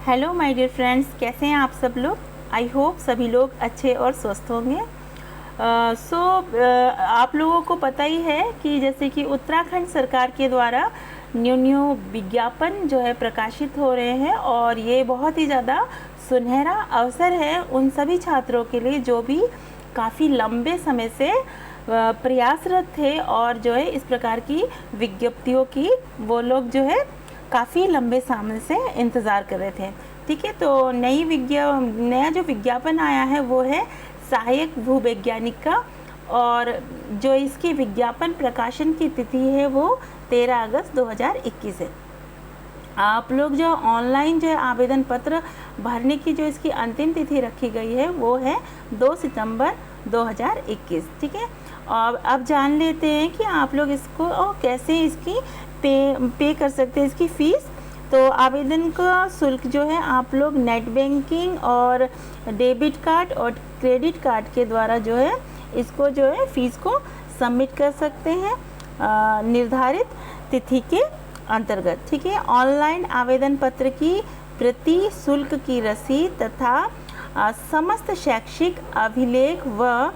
Hello my dear friends, कैसे हैं आप सब लोग। आई होप सभी लोग अच्छे और स्वस्थ होंगे। आप लोगों को पता ही है कि जैसे कि उत्तराखंड सरकार के द्वारा न्यू विज्ञापन जो है प्रकाशित हो रहे हैं और ये बहुत ही ज़्यादा सुनहरा अवसर है उन सभी छात्रों के लिए जो भी काफ़ी लंबे समय से प्रयासरत थे और जो है इस प्रकार की विज्ञप्तियों की वो लोग जो है काफ़ी लंबे समय से इंतज़ार कर रहे थे। ठीक है, तो नया जो विज्ञापन आया है वो है सहायक भूवैज्ञानिक का, और जो इसकी विज्ञापन प्रकाशन की तिथि है वो 13 अगस्त 2021 है। आप लोग जो ऑनलाइन जो है आवेदन पत्र भरने की जो इसकी अंतिम तिथि रखी गई है वो है 2 सितंबर 2021। ठीक है, और अब जान लेते हैं कि आप लोग इसको कैसे इसकी पे कर सकते हैं इसकी फ़ीस। तो आवेदन का शुल्क जो है आप लोग नेट बैंकिंग और डेबिट कार्ड और क्रेडिट कार्ड के द्वारा जो है इसको जो है फ़ीस को सबमिट कर सकते हैं निर्धारित तिथि के अंतर्गत। ठीक है, ऑनलाइन आवेदन पत्र की प्रति, शुल्क की रसीद तथा समस्त शैक्षिक अभिलेख व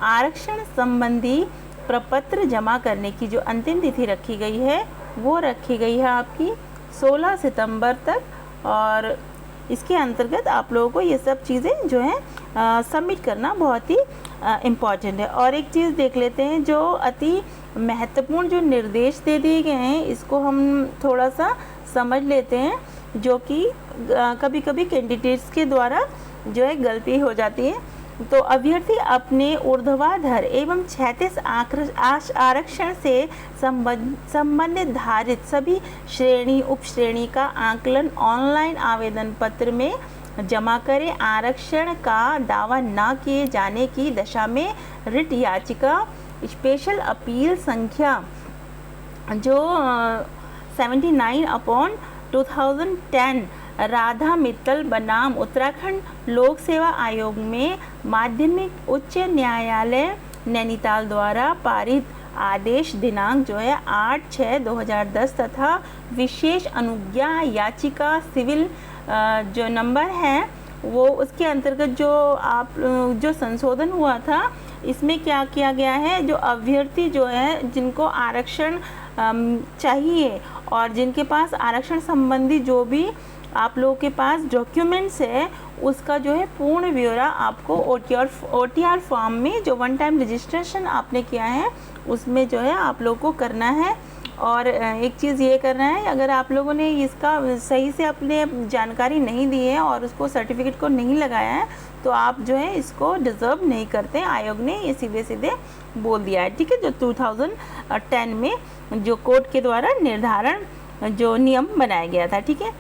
आरक्षण संबंधी प्रपत्र जमा करने की जो अंतिम तिथि रखी गई है वो रखी गई है आपकी 16 सितंबर तक, और इसके अंतर्गत आप लोगों को ये सब चीज़ें जो है सबमिट करना बहुत ही इम्पॉर्टेंट है। और एक चीज़ देख लेते हैं, जो अति महत्वपूर्ण जो निर्देश दे दिए गए हैं इसको हम थोड़ा सा समझ लेते हैं, जो कि कभी कभी कैंडिडेट्स के द्वारा जो है गलती हो जाती है। तो अभ्यर्थी अपने ऊर्ध्वाधर एवं क्षैतिज आरक्षण से संबंधित धारित सभी श्रेणी उप श्रेणी का आकलन ऑनलाइन आवेदन पत्र में जमा करें। आरक्षण का दावा न किए जाने की दशा में रिट याचिका स्पेशल अपील संख्या जो 79/2010 राधा मित्तल बनाम उत्तराखंड लोक सेवा आयोग में माध्यमिक उच्च न्यायालय नैनीताल द्वारा पारित आदेश दिनांक जो है 8/6/2010 तथा विशेष अनुज्ञा याचिका सिविल जो नंबर है वो उसके अंतर्गत जो संशोधन हुआ था, इसमें क्या किया गया है, जो अभ्यर्थी जो है जिनको आरक्षण चाहिए और जिनके पास आरक्षण संबंधी जो भी आप लोगों के पास डॉक्यूमेंट्स है उसका जो है पूर्ण ब्यौरा आपको OTR फॉर्म में जो वन टाइम रजिस्ट्रेशन आपने किया है उसमें जो है आप लोगों को करना है। और एक चीज़ ये करना है, अगर आप लोगों ने इसका सही से अपने जानकारी नहीं दी है और उसको सर्टिफिकेट को नहीं लगाया है तो आप जो है इसको डिज़र्व नहीं करते। आयोग ने ये सीधे सीधे बोल दिया है। ठीक है, जो 2010 में जो कोर्ट के द्वारा निर्धारण जो नियम बनाया गया था। ठीक है,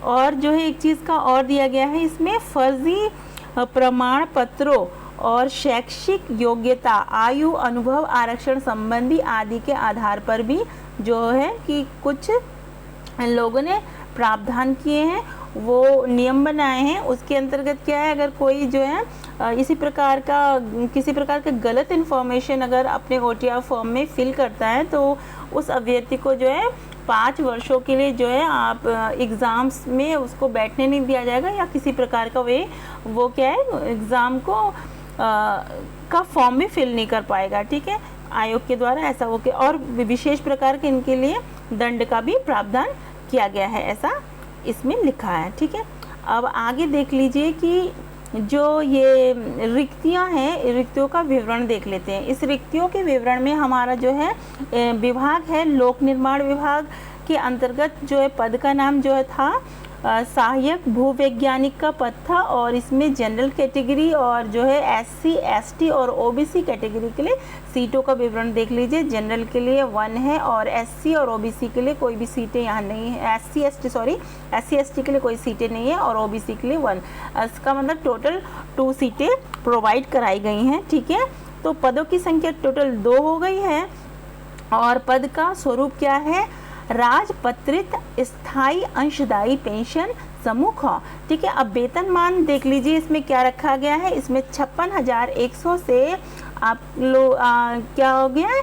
और जो है एक चीज़ का और दिया गया है इसमें, फर्जी प्रमाण पत्रों और शैक्षिक योग्यता, आयु, अनुभव, आरक्षण संबंधी आदि के आधार पर भी जो है कि कुछ लोगों ने प्रावधान किए हैं, वो नियम बनाए हैं। उसके अंतर्गत क्या है, अगर कोई जो है किसी प्रकार का गलत इन्फॉर्मेशन अगर अपने OTR फॉर्म में फिल करता है तो उस अभ्यर्थी को जो है 5 वर्षों के लिए जो है आप एग्ज़ाम्स में उसको बैठने नहीं दिया जाएगा, या किसी प्रकार का वो क्या है एग्ज़ाम को का फॉर्म भी फिल नहीं कर पाएगा। ठीक है, आयोग के द्वारा ऐसा हो के, और विशेष प्रकार के इनके लिए दंड का भी प्रावधान किया गया है, ऐसा इसमें लिखा है। ठीक है, अब आगे देख लीजिए कि जो ये रिक्तियां हैं, रिक्तियों का विवरण देख लेते हैं। इस रिक्तियों के विवरण में हमारा जो है विभाग है लोक निर्माण विभाग के अंतर्गत जो है पद का नाम जो है था सहायक भूवैज्ञानिक का पद था, और इसमें जनरल कैटेगरी और जो है SC ST और OBC कैटेगरी के लिए सीटों का विवरण देख लीजिए। जनरल के लिए 1 है और SC और OBC के लिए कोई भी सीटें यहाँ नहीं है। SC ST के लिए कोई सीटें नहीं है और OBC के लिए 1। इसका मतलब टोटल 2 सीटें प्रोवाइड कराई गई हैं। ठीक है, तो पदों की संख्या टोटल 2 हो गई है, और पद का स्वरूप क्या है, राजपत्रित स्थायी अंशदायी पेंशन समूह। ठीक है, अब वेतनमान देख लीजिए इसमें क्या रखा गया है, इसमें 56,100 से आप लोग क्या हो गया है,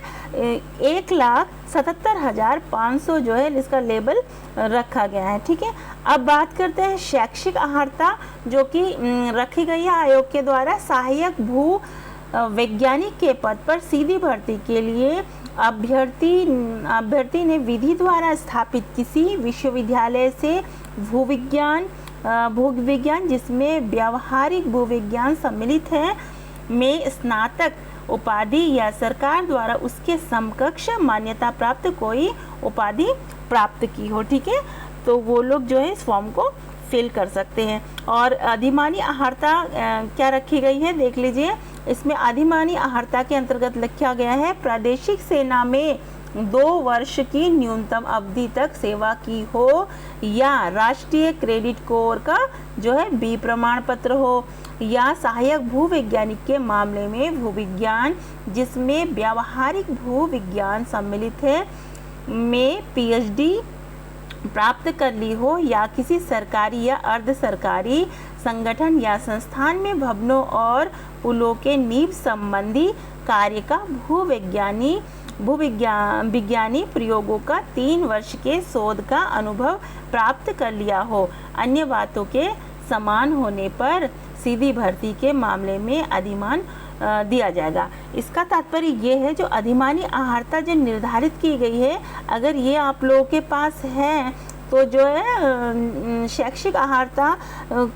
1,77,500 जो है इसका लेबल रखा गया है। ठीक है, अब बात करते हैं शैक्षिक अहर्ता जो कि रखी गई है आयोग के द्वारा। सहायक भू वैज्ञानिक के पद पर सीधी भर्ती के लिए अभ्यर्थी ने विधि द्वारा स्थापित किसी विश्वविद्यालय से भूविज्ञान जिसमें व्यावहारिक भूविज्ञान सम्मिलित है में स्नातक उपाधि या सरकार द्वारा उसके समकक्ष मान्यता प्राप्त कोई उपाधि प्राप्त की हो। ठीक है, तो वो लोग जो है इस फॉर्म को फिल कर सकते हैं। और अधिमानी अहर्ता क्या रखी गई है देख लीजिए। इसमें अधिमानी अहर्ता के अंतर्गत लिखा गया है प्रादेशिक सेना में 2 वर्ष की न्यूनतम अवधि तक सेवा की हो या राष्ट्रीय क्रेडिट कोर का जो है बी प्रमाण पत्र हो, या सहायक भूवैज्ञानिक के मामले में भूविज्ञान जिसमें व्यावहारिक भूविज्ञान सम्मिलित है में पीएचडी प्राप्त कर ली हो, या किसी सरकारी या अर्ध सरकारी संगठन या संस्थान में भवनों और पुलों के नींव संबंधी कार्य का भूविज्ञानी प्रयोगों का 3 वर्ष के शोध का अनुभव प्राप्त कर लिया हो। अन्य बातों के समान होने पर सीधी भर्ती के मामले में अधिमान दिया जाएगा। इसका तात्पर्य ये है जो अधिमानी अहर्ता जो निर्धारित की गई है, अगर ये आप लोगों के पास है तो जो है शैक्षिक अहर्ता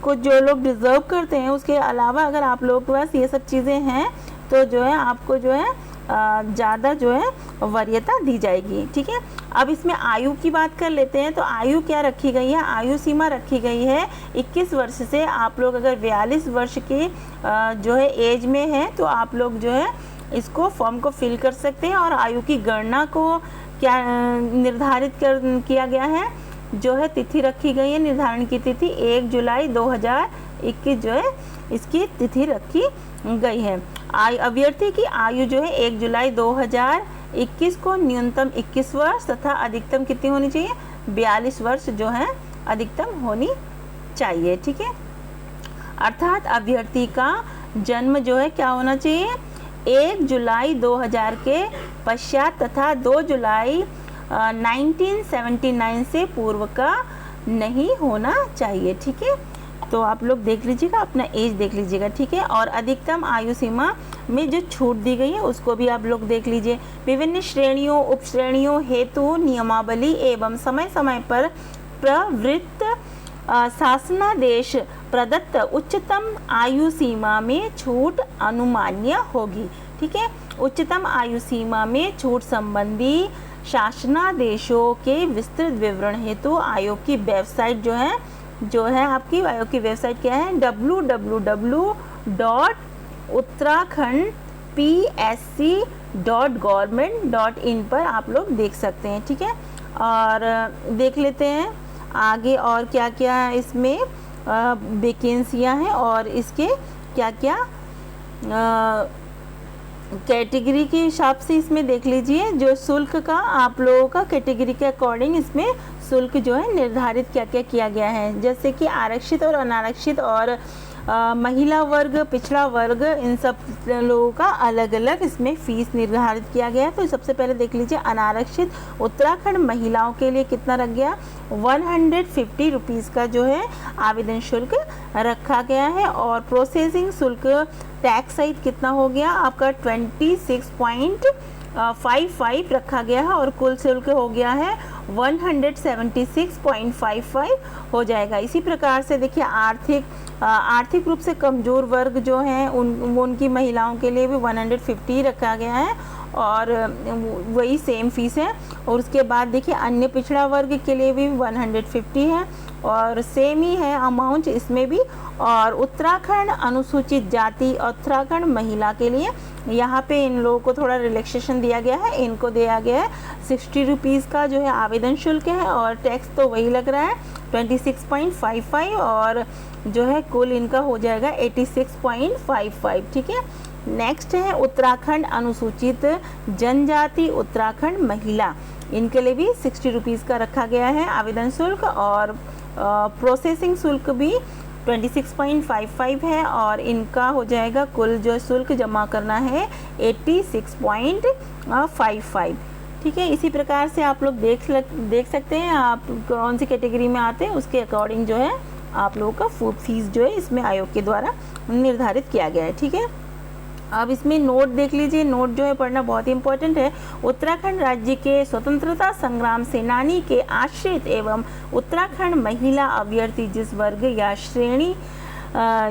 को जो लोग डिज़र्व करते हैं, उसके अलावा अगर आप लोगों के पास ये सब चीज़ें हैं तो जो है आपको जो है ज़्यादा जो है वरीयता दी जाएगी। ठीक है, अब इसमें आयु की बात कर लेते हैं। तो आयु क्या रखी गई है, आयु सीमा रखी गई है 21 वर्ष से। आप लोग अगर 42 वर्ष के जो है एज में है तो आप लोग जो है इसको फॉर्म को फिल कर सकते हैं। और आयु की गणना को क्या निर्धारित किया गया है, जो है तिथि रखी गई है, निर्धारण की तिथि 1 जुलाई 2021 जो है इसकी तिथि रखी गई है। अभ्यर्थी की आयु जो है 1 जुलाई 2021 को न्यूनतम 21 वर्ष तथा अधिकतम कितनी होनी चाहिए, 42 वर्ष जो है अधिकतम होनी चाहिए। ठीक है, अर्थात अभ्यर्थी का जन्म जो है क्या होना चाहिए, 1 जुलाई 2000 के पश्चात तथा 2 जुलाई 1979 से पूर्व का नहीं होना चाहिए। ठीक है, तो आप लोग देख लीजिएगा, अपना एज देख लीजिएगा। ठीक है, और अधिकतम आयु सीमा में जो छूट दी गई है उसको भी आप लोग देख लीजिए। विभिन्न श्रेणियों उप श्रेणियों हेतु नियमावली एवं समय समय पर प्रवृत्त शासनादेश प्रदत्त उच्चतम आयु सीमा में छूट अनुमान्य होगी। ठीक है, उच्चतम आयु सीमा में छूट संबंधी शासनादेशों के विस्तृत विवरण हेतु आयोग की वेबसाइट जो है आपकी आयोग की वेबसाइट क्या है, www.uttarakhand.psc.government.in पर आप लोग देख सकते हैं। ठीक है, और देख लेते हैं आगे और क्या क्या इसमें वैकेंसियां हैं और इसके क्या क्या कैटेगरी के हिसाब से इसमें देख लीजिए। जो शुल्क का आप लोगों का कैटेगरी के अकॉर्डिंग इसमें शुल्क जो है निर्धारित क्या क्या किया गया है, जैसे कि आरक्षित और अनारक्षित और महिला वर्ग, पिछड़ा वर्ग, इन सब लोगों का अलग अलग इसमें फीस निर्धारित किया गया है। तो सबसे पहले देख लीजिए अनारक्षित उत्तराखंड महिलाओं के लिए कितना रख गया, 150 रुपीज़ का जो है आवेदन शुल्क रखा गया है। और प्रोसेसिंग शुल्क टैक्स सहित कितना हो गया आपका 26.55 रखा गया है, और कुल शुल्क हो गया है 176.55 हो जाएगा। इसी प्रकार से देखिए आर्थिक रूप से कमज़ोर वर्ग जो हैं उनकी महिलाओं के लिए भी 150 रखा गया है और वही सेम फीस है। और उसके बाद देखिए अन्य पिछड़ा वर्ग के लिए भी 150 है और सेम ही है अमाउंट इसमें भी। और उत्तराखंड अनुसूचित जाति उत्तराखंड महिला के लिए यहाँ पे इन लोगों को थोड़ा रिलैक्सेशन दिया गया है, इनको दिया गया है 60 रुपीज़ का जो है आवेदन शुल्क है, और टैक्स तो वही लग रहा है 26.55 और जो है कुल इनका हो जाएगा 86.55। ठीक है, नेक्स्ट है उत्तराखंड अनुसूचित जनजाति उत्तराखंड महिला, इनके लिए भी 60 रुपीज़ का रखा गया है आवेदन शुल्क, और प्रोसेसिंग शुल्क भी 26.55 है और इनका हो जाएगा कुल जो शुल्क जमा करना है 86.55। ठीक है, इसी प्रकार से आप लोग देख सकते हैं आप कौन सी कैटेगरी में आते हैं, उसके अकॉर्डिंग जो है आप लोगों का फीस जो है इसमें आयोग के द्वारा निर्धारित किया गया है। ठीक है, अब इसमें नोट देख लीजिए, नोट जो है पढ़ना बहुत ही इंपॉर्टेंट है। उत्तराखंड राज्य के स्वतंत्रता संग्राम सेनानी के आश्रित एवं उत्तराखंड महिला अभ्यर्थी जिस वर्ग या श्रेणी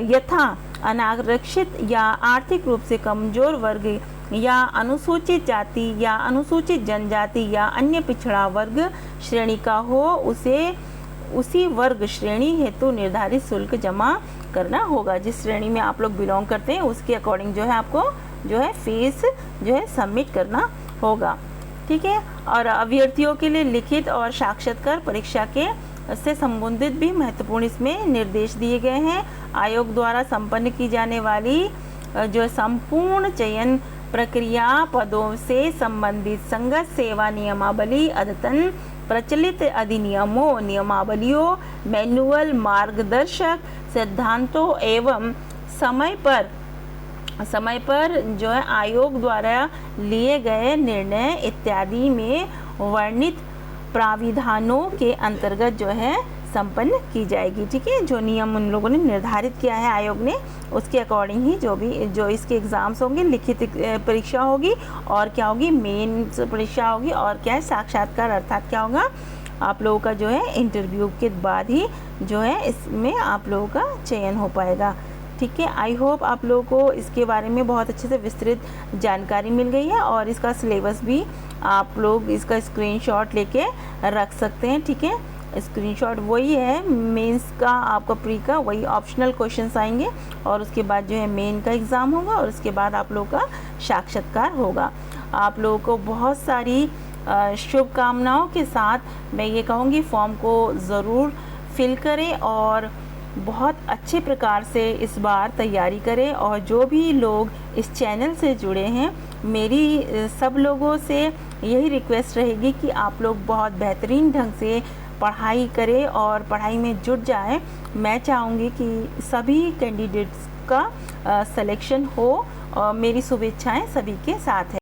यथा अनारक्षित या आर्थिक रूप से कमजोर वर्ग या अनुसूचित जाति या अनुसूचित जनजाति या अन्य पिछड़ा वर्ग श्रेणी का हो, उसे उसी वर्ग श्रेणी हेतु निर्धारित शुल्क जमा करना होगा। जिस श्रेणी में आप लोग बिलोंग करते हैं उसके अकॉर्डिंग जो है आपको जो है फीस जो है सबमिट करना होगा। ठीक है, और अभ्यर्थियों के लिए लिखित और साक्षात्कार परीक्षा के से संबंधित भी महत्वपूर्ण इसमें निर्देश दिए गए हैं। आयोग द्वारा संपन्न की जाने वाली जो संपूर्ण चयन प्रक्रिया पदों से संबंधित संगत सेवा नियमावली अद्यतन प्रचलित अधिनियमों, नियमावलियों, मैनुअल, मार्गदर्शक सिद्धांतों एवं समय पर जो है आयोग द्वारा लिए गए निर्णय इत्यादि में वर्णित प्राविधानों के अंतर्गत जो है संपन्न की जाएगी। ठीक है, जो नियम उन लोगों ने निर्धारित किया है आयोग ने, उसके अकॉर्डिंग ही जो इसके एग्ज़ाम्स होंगे, लिखित परीक्षा होगी और क्या होगी, मेन परीक्षा होगी और क्या है, साक्षात्कार, अर्थात क्या होगा, आप लोगों का जो है इंटरव्यू के बाद ही जो है इसमें आप लोगों का चयन हो पाएगा। ठीक है, आई होप आप लोगों को इसके बारे में बहुत अच्छे से विस्तृत जानकारी मिल गई है और इसका सिलेबस भी आप लोग इसका स्क्रीनशॉट लेके रख सकते हैं। ठीक है, स्क्रीनशॉट वही है मेंस का, आपका प्री का वही ऑप्शनल क्वेश्चंस आएंगे और उसके बाद जो है मेन का एग्ज़ाम होगा और उसके बाद आप लोगों का साक्षात्कार होगा। आप लोगों को बहुत सारी शुभकामनाओं के साथ मैं ये कहूँगी फॉर्म को ज़रूर फिल करें और बहुत अच्छे प्रकार से इस बार तैयारी करें। और जो भी लोग इस चैनल से जुड़े हैं, मेरी सब लोगों से यही रिक्वेस्ट रहेगी कि आप लोग बहुत बेहतरीन ढंग से पढ़ाई करें और पढ़ाई में जुट जाएं। मैं चाहूँगी कि सभी कैंडिडेट्स का सिलेक्शन हो और मेरी शुभेच्छाएं सभी के साथ है।